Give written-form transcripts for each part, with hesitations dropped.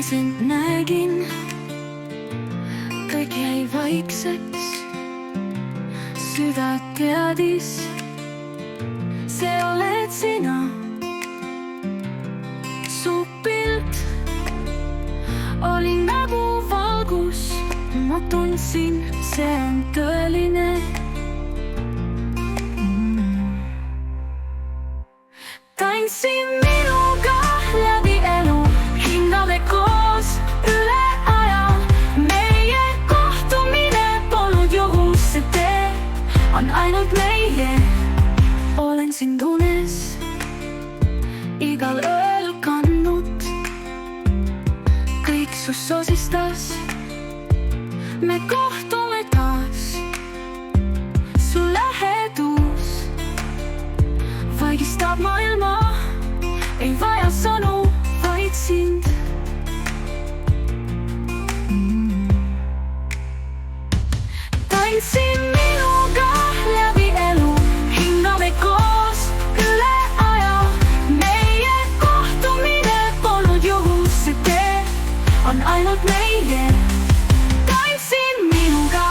sind nägin, kõik jäi vaikseks. Süda teadis, see oled sina. Su pilt oli nagu valgus, ma tundsin, see on tõeline. Tantsin minuga läbi elu, hingame koos üle aja. Meie kohtumine polnud juhus, see tee on ainult meie. Olen sind unes igal ööl kandnud, kõik su sosistas. Me kohtume taas, su lähedus vaigistab maailma. Ei vaja sõnu, vaid sind. Tantsin minuga läbi elu, hingame koos üle aja. Meie kohtumine polnud juhus, see tee on ainult meie. Tantsin minuga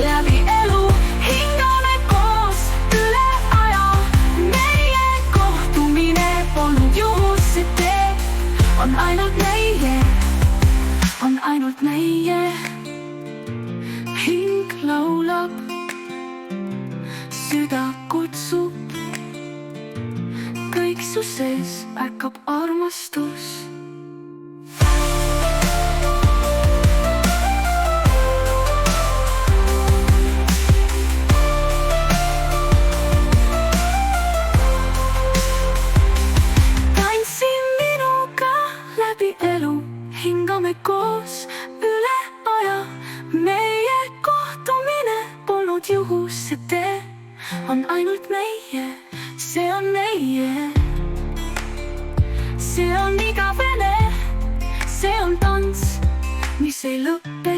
läbi elu, hingame koos üle aja. Meie kohtumine polnud juhus, see tee on ainult meie, on ainult meie. Hing laulab, süda kutsub, kõik su sees ärkab armastus. Tantsin minuga läbi elu, hingame koos üle aja. Meie kohtumine polnud juhus, see tee on ainult meie, see on meie. See on igavene, see on tants, mis ei lõppe.